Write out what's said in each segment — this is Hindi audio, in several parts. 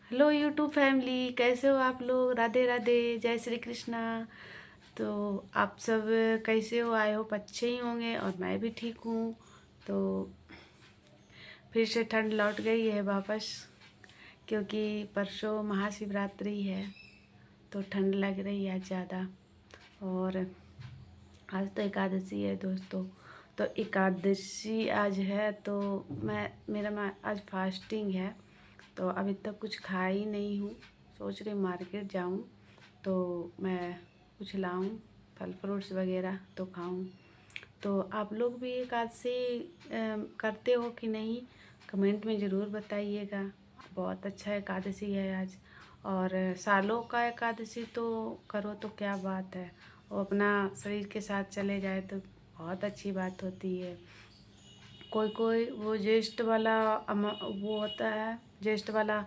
हेलो यूट्यूब फैमिली, कैसे हो आप लोग। राधे राधे, जय श्री कृष्णा। तो आप सब कैसे हो? आई होप अच्छे ही होंगे और मैं भी ठीक हूँ। तो फिर से ठंड लौट गई है वापस, क्योंकि परसों महाशिवरात्रि है तो ठंड लग रही है ज़्यादा। और आज तो एकादशी है दोस्तों। तो एकादशी आज है तो मैं आज फास्टिंग है। तो अभी तक कुछ खा ही नहीं हूँ। सोच रही मार्केट जाऊँ तो मैं कुछ लाऊं, फल फ्रूट्स वगैरह तो खाऊं। तो आप लोग भी एकादशी करते हो कि नहीं, कमेंट में ज़रूर बताइएगा। बहुत अच्छा एकादशी है आज। और सालों का एकादशी तो करो तो क्या बात है, वो अपना शरीर के साथ चले जाए तो बहुत अच्छी बात होती है। कोई कोई वो ज्येष्ठ वाला वो होता है, ज्येष्ठ वाला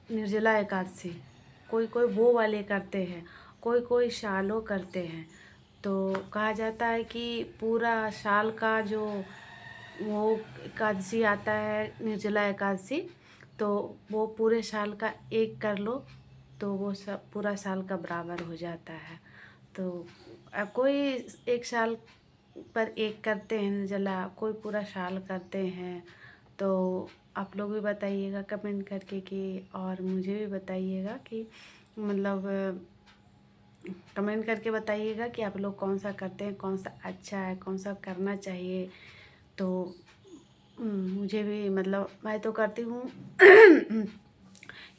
निर्जला एकादशी, कोई कोई वो वाले करते हैं, कोई कोई सालों करते हैं। तो कहा जाता है कि पूरा साल का जो वो एकादशी आता है, निर्जला एकादशी, तो वो पूरे साल का एक कर लो तो वो सब पूरा साल का बराबर हो जाता है। तो कोई एक साल पर एक करते हैं निर्जला, कोई पूरा साल करते हैं। तो आप लोग भी बताइएगा कमेंट करके कि, और मुझे भी बताइएगा कि मतलब कमेंट करके बताइएगा कि आप लोग कौन सा करते हैं, कौन सा अच्छा है, कौन सा करना चाहिए। तो मुझे भी मतलब मैं तो करती हूँ।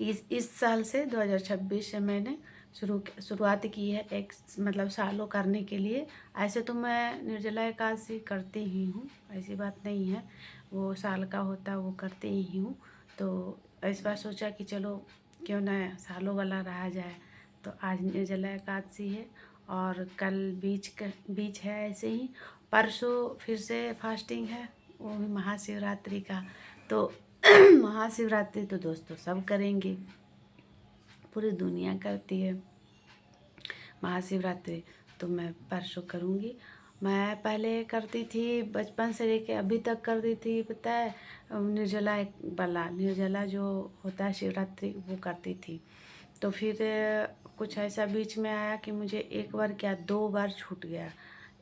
इस साल से 2026 से मैंने शुरुआत की है, एक मतलब सालों करने के लिए। ऐसे तो मैं निर्जला एकादशी करती ही हूँ, ऐसी बात नहीं है, वो साल का होता है वो करती ही हूँ। तो इस बार सोचा कि चलो क्यों ना सालों वाला रहा जाए। तो आज निर्जला एकादशी है और कल बीच है ऐसे ही। परसों फिर से फास्टिंग है, वो भी महाशिवरात्रि का। तो महाशिवरात्रि तो दोस्तों सब करेंगे, पूरी दुनिया करती है महाशिवरात्रि। तो मैं परसों करूँगी। मैं पहले करती थी, बचपन से लेके अभी तक करती थी, पता है, निर्जला वाला, निर्जला जो होता है शिवरात्रि वो करती थी। तो फिर कुछ ऐसा बीच में आया कि मुझे एक बार क्या 2 बार छूट गया।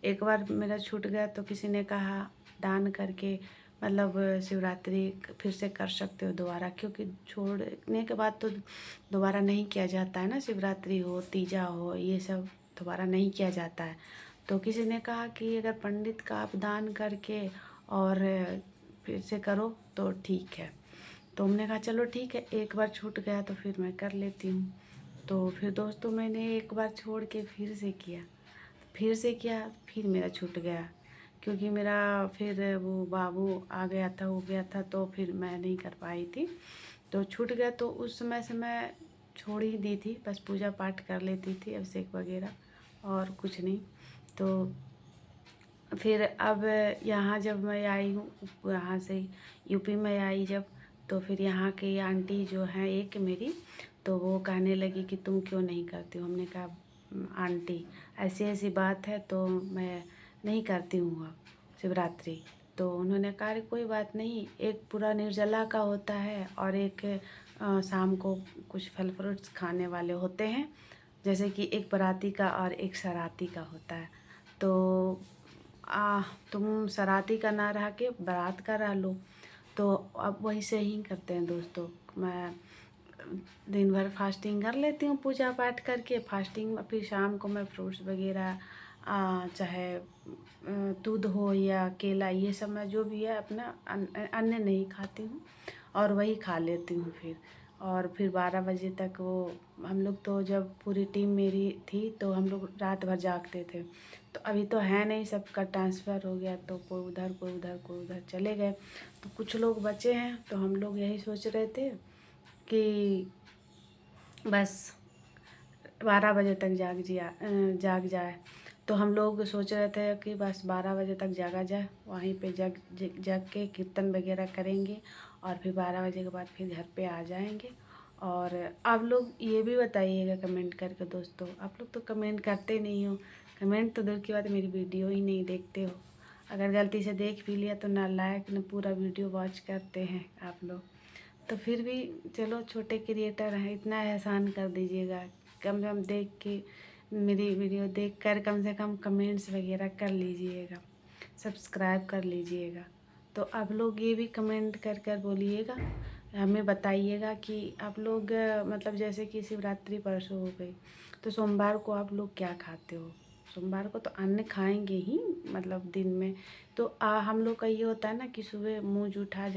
एक बार मेरा छूट गया तो किसी ने कहा दान करके मतलब शिवरात्रि फिर से कर सकते हो दोबारा, क्योंकि छोड़ने के बाद तो दोबारा नहीं किया जाता है ना। शिवरात्रि हो, तीजा हो, ये सब दोबारा नहीं किया जाता है। तो किसी ने कहा कि अगर पंडित का आप दान करके और फिर से करो तो ठीक है। तो हमने कहा चलो ठीक है, एक बार छूट गया तो फिर मैं कर लेती हूँ। तो फिर दोस्तों मैंने एक बार छोड़ के फिर मेरा छूट गया, क्योंकि मेरा फिर वो बाबू आ गया था, हो गया था, तो फिर मैं नहीं कर पाई थी, तो छूट गया। तो उस समय से मैं छोड़ ही दी थी, बस पूजा पाठ कर लेती थी, अभिषेक वगैरह और कुछ नहीं। तो फिर अब यहाँ जब मैं आई हूँ, यहाँ से यूपी में आई जब, तो फिर यहाँ की आंटी जो है एक मेरी, तो वो कहने लगी कि तुम क्यों नहीं करती हो। हमने कहा आंटी ऐसी ऐसी बात है तो मैं नहीं करती हूँ अब शिवरात्रि। तो उन्होंने कहा कोई बात नहीं, एक पूरा निर्जला का होता है और एक शाम को कुछ फल फ्रूट्स खाने वाले होते हैं, जैसे कि एक बराती का और एक सराती का होता है। तो तुम सराती का ना रह के बारात का रह लो। तो अब वही से ही करते हैं दोस्तों। मैं दिन भर फास्टिंग कर लेती हूँ पूजा पाठ करके, फास्टिंग में फिर शाम को मैं फ्रूट्स वगैरह चाहे दूध हो या केला, ये सब मैं जो भी है अपना अन्य नहीं खाती हूँ और वही खा लेती हूँ फिर। और फिर 12 बजे तक वो हम लोग, तो जब पूरी टीम मेरी थी तो हम लोग रात भर जागते थे। तो अभी तो है नहीं, सबका ट्रांसफ़र हो गया, तो कोई उधर कोई उधर कोई उधर चले गए, तो कुछ लोग बचे हैं। तो हम लोग यही सोच रहे थे कि बस 12 बजे तक जाग जाए। तो हम लोग सोच रहे थे कि बस 12 बजे तक जागा जाए, वहीं पे जग के कीर्तन वगैरह करेंगे और फिर 12 बजे के बाद फिर घर पे आ जाएंगे। और आप लोग ये भी बताइएगा कमेंट करके दोस्तों, आप लोग तो कमेंट करते नहीं हो। कमेंट तो दूर की बात, मेरी वीडियो ही नहीं देखते हो। अगर गलती से देख भी लिया तो ना लाइक ना पूरा वीडियो वॉच करते हैं आप लोग। तो फिर भी चलो छोटे क्रिएटर हैं, इतना एहसान कर दीजिएगा, कम से कम देख के मेरी वीडियो देख कर कम से कम कमेंट्स वगैरह कर लीजिएगा, सब्सक्राइब कर लीजिएगा। तो आप लोग ये भी कमेंट कर कर बोलिएगा, हमें बताइएगा कि आप लोग मतलब जैसे कि शिवरात्रि परसों हो गई, तो सोमवार को आप लोग क्या खाते हो? सोमवार को तो अन्न खाएंगे ही, मतलब दिन में। तो हम लोग का ये होता है ना कि सुबह मुँह जूठा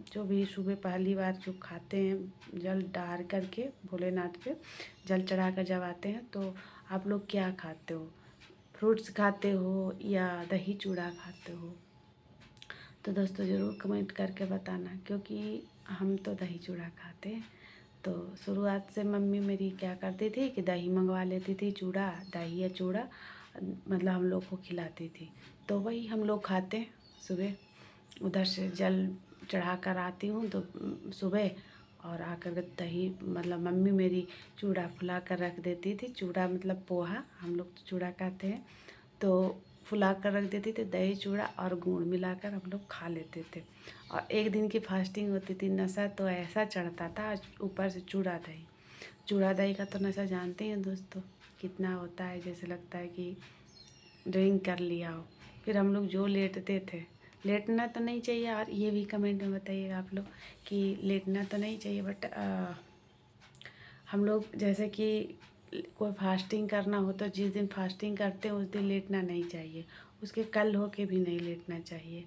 जो भी सुबह पहली बार जो खाते हैं जल डार करके भोलेनाथ पे जल चढ़ा कर जब आते हैं, तो आप लोग क्या खाते हो? फ्रूट्स खाते हो या दही चूड़ा खाते हो? तो दोस्तों ज़रूर कमेंट करके बताना, क्योंकि हम तो दही चूड़ा खाते हैं। तो शुरुआत से मम्मी मेरी क्या करती थी कि दही मंगवा लेती थी, चूड़ा दही या चूड़ा मतलब हम लोग को खिलाती थी। तो वही हम लोग खाते हैं सुबह। उधर से जल चढ़ा कर आती हूँ तो सुबह, और आकर के दही मतलब मम्मी मेरी चूड़ा फुला कर रख देती थी। चूड़ा मतलब पोहा, हम लोग तो चूड़ा कहते हैं। तो फुला कर रख देती थी, दही चूड़ा और गुड़ मिलाकर हम लोग खा लेते थे। और एक दिन की फास्टिंग होती थी। नशा तो ऐसा चढ़ता था, ऊपर से चूड़ा दही का तो नशा जानते हैं दोस्तों कितना होता है, जैसे लगता है कि ड्रिंक कर लिया हो। फिर हम लोग जो लेटते थे, लेटना तो नहीं चाहिए, और ये भी कमेंट में बताइएगा आप लोग कि लेटना तो नहीं चाहिए, बट हम लोग जैसे कि कोई फास्टिंग करना हो तो जिस दिन फास्टिंग करते हैं उस दिन लेटना नहीं चाहिए, उसके कल हो के भी नहीं लेटना चाहिए।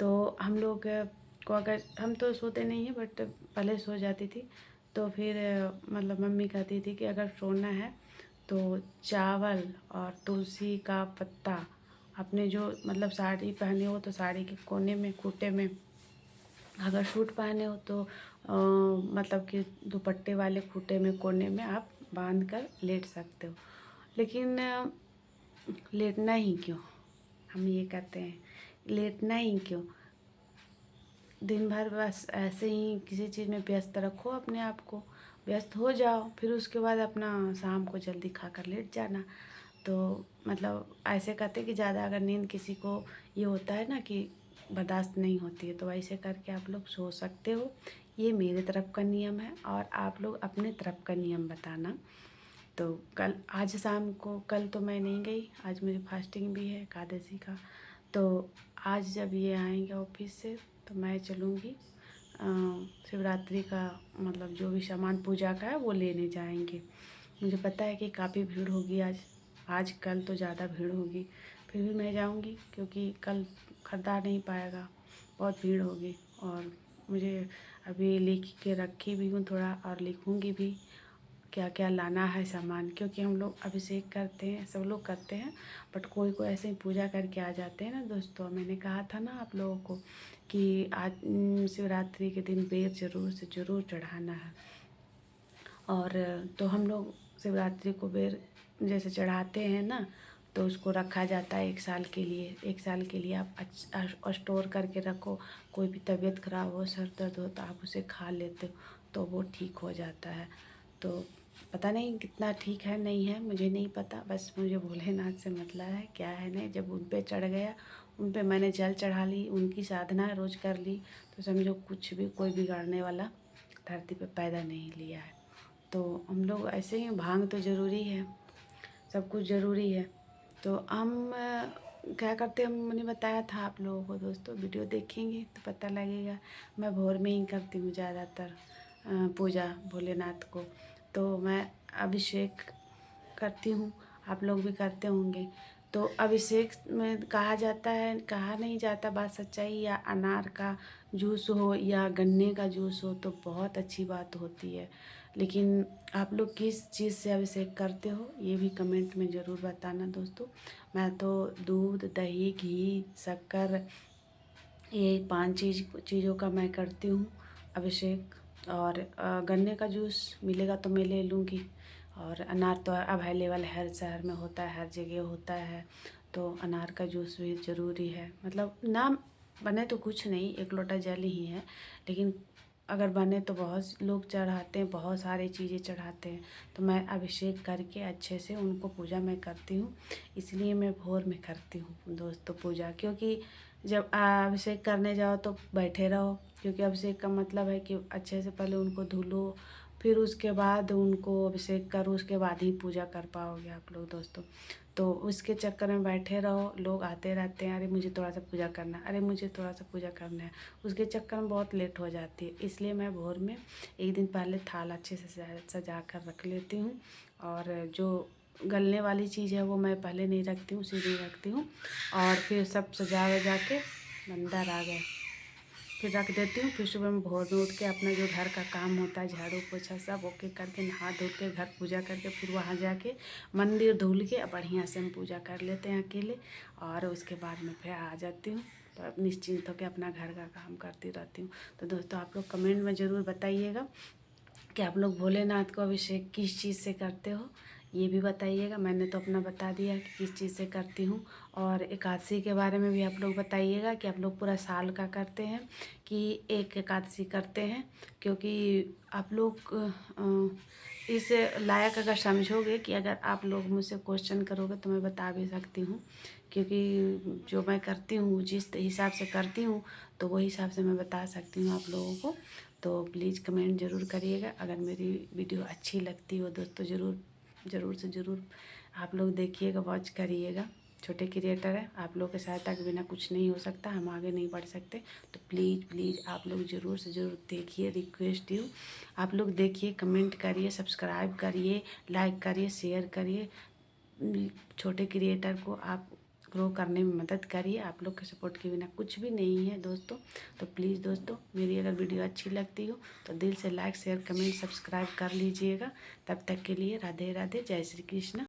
तो हम लोग को अगर हम तो सोते नहीं हैं, बट पहले सो जाती थी। तो फिर मतलब मम्मी कहती थी कि अगर सोना है तो चावल और तुलसी का पत्ता अपने जो मतलब साड़ी पहने हो तो साड़ी के कोने में खूटे में, अगर सूट पहने हो तो मतलब कि दुपट्टे वाले खूटे में कोने में आप बांध कर लेट सकते हो। लेकिन लेटना ही क्यों, हम ये कहते हैं लेटना ही क्यों? दिन भर बस ऐसे ही किसी चीज़ में व्यस्त रखो अपने आप को, व्यस्त हो जाओ, फिर उसके बाद अपना शाम को जल्दी खा कर लेट जाना। तो मतलब ऐसे कहते कि ज़्यादा अगर नींद किसी को ये होता है ना कि बर्दाश्त नहीं होती है, तो ऐसे करके आप लोग सो सकते हो। ये मेरे तरफ का नियम है, और आप लोग अपने तरफ का नियम बताना। तो कल आज शाम को, कल तो मैं नहीं गई, आज मेरी फास्टिंग भी है एकादशी का। तो आज जब ये आएंगे ऑफिस से तो मैं चलूँगी शिवरात्रि का मतलब जो भी सामान पूजा का है वो लेने जाएंगे। मुझे पता है कि काफ़ी भीड़ होगी आज कल तो ज़्यादा भीड़ होगी, फिर भी मैं जाऊंगी क्योंकि कल खरीदा नहीं पाएगा, बहुत भीड़ होगी। और मुझे अभी लिख के रखी भी हूँ थोड़ा, और लिखूँगी भी क्या क्या लाना है सामान, क्योंकि हम लोग अभिषेक करते हैं, सब लोग करते हैं, बट कोई कोई ऐसे ही पूजा करके आ जाते हैं ना दोस्तों। मैंने कहा था ना आप लोगों को कि आज शिवरात्रि के दिन बेर ज़रूर से ज़रूर चढ़ाना है। और तो हम लोग शिवरात्रि को बेर जैसे चढ़ाते हैं ना, तो उसको रखा जाता है 1 साल के लिए। 1 साल के लिए आप स्टोर करके रखो। कोई भी तबीयत खराब हो, सर दर्द हो, तो आप उसे खा लेते हो तो वो ठीक हो जाता है। तो पता नहीं कितना ठीक है नहीं है, मुझे नहीं पता, बस मुझे भोलेनाथ से मतलब है क्या है नहीं। जब उन पे चढ़ गया, उन पे मैंने जल चढ़ा ली, उनकी साधना रोज़ कर ली, तो समझो कुछ भी कोई बिगाड़ने वाला धरती पे पैदा नहीं लिया है। तो हम लोग ऐसे ही, भांग तो ज़रूरी है, सब कुछ ज़रूरी है। तो हम क्या करते हैं, मैंने बताया था आप लोगों को दोस्तों, वीडियो देखेंगे तो पता लगेगा। मैं भोर में ही करती हूँ ज़्यादातर पूजा भोलेनाथ को। तो मैं अभिषेक करती हूँ, आप लोग भी करते होंगे। तो अभिषेक में कहा जाता है, कहा नहीं जाता बात सच्चाई, या अनार का जूस हो या गन्ने का जूस हो तो बहुत अच्छी बात होती है। लेकिन आप लोग किस चीज़ से अभिषेक करते हो ये भी कमेंट में ज़रूर बताना दोस्तों। मैं तो दूध, दही, घी, शक्कर, ये 5 चीज़ों का मैं करती हूँ अभिषेक। और गन्ने का जूस मिलेगा तो मैं ले लूँगी। और अनार तो अवेलेबल हर शहर में होता है, हर जगह होता है, तो अनार का जूस भी ज़रूरी है। मतलब ना बने तो कुछ नहीं, 1 लोटा जल ही है, लेकिन अगर बने तो बहुत लोग चढ़ाते हैं, बहुत सारी चीज़ें चढ़ाते हैं। तो मैं अभिषेक करके अच्छे से उनको पूजा मैं करती हूँ, इसलिए मैं भोर में करती हूँ दोस्तों पूजा। क्योंकि जब अभिषेक करने जाओ तो बैठे रहो, क्योंकि अभिषेक का मतलब है कि अच्छे से पहले उनको धुलो, फिर उसके बाद उनको अभिषेक करो, उसके बाद ही पूजा कर पाओगे आप लोग दोस्तों। तो उसके चक्कर में बैठे रहो, लोग आते रहते हैं, अरे मुझे थोड़ा सा पूजा करना है, अरे मुझे थोड़ा सा पूजा करना है, उसके चक्कर में बहुत लेट हो जाती है। इसलिए मैं भोर में एक दिन पहले थाल अच्छे से सजा कर रख लेती हूँ, और जो गलने वाली चीज़ है वो मैं पहले नहीं रखती हूँ, सीधी रखती हूँ, और फिर सब सजा वजा के मंदिर आ गए फिर रख देती हूँ। फिर सुबह में भोर में उठ के अपना जो घर का काम होता है, झाड़ू पोछा सब ओके करके, नहा धो के घर पूजा करके, फिर वहाँ जाके मंदिर धुल के बढ़िया से हम पूजा कर लेते हैं अकेले, और उसके बाद में फिर आ जाती हूँ, तो अब निश्चिंत होकर अपना घर का काम करती रहती हूँ। तो दोस्तों आप लोग कमेंट में ज़रूर बताइएगा कि आप लोग भोलेनाथ को अभिषेक किस चीज़ से करते हो, ये भी बताइएगा। मैंने तो अपना बता दिया कि किस चीज़ से करती हूँ, और एकादशी के बारे में भी आप लोग बताइएगा कि आप लोग पूरा साल का करते हैं कि एक एकादशी करते हैं, क्योंकि आप लोग इस लायक अगर समझोगे कि अगर आप लोग मुझसे क्वेश्चन करोगे तो मैं बता भी सकती हूँ, क्योंकि जो मैं करती हूँ जिस हिसाब से करती हूँ तो वही हिसाब से मैं बता सकती हूँ आप लोगों को। तो प्लीज़ कमेंट ज़रूर करिएगा। अगर मेरी वीडियो अच्छी लगती हो दोस्तों, ज़रूर से ज़रूर आप लोग देखिएगा, वॉच करिएगा। छोटे क्रिएटर हैं, आप लोग के सहायता के बिना कुछ नहीं हो सकता, हम आगे नहीं बढ़ सकते। तो प्लीज़ आप लोग ज़रूर से ज़रूर देखिए, रिक्वेस्ट यू, आप लोग देखिए, कमेंट करिए, सब्सक्राइब करिए, लाइक करिए, शेयर करिए। छोटे क्रिएटर को आप ग्रो करने में मदद करिए। आप लोग के सपोर्ट के बिना कुछ भी नहीं है दोस्तों। तो प्लीज़ दोस्तों मेरी अगर वीडियो अच्छी लगती हो तो दिल से लाइक शेयर कमेंट सब्सक्राइब कर लीजिएगा। तब तक के लिए राधे राधे, जय श्री कृष्ण।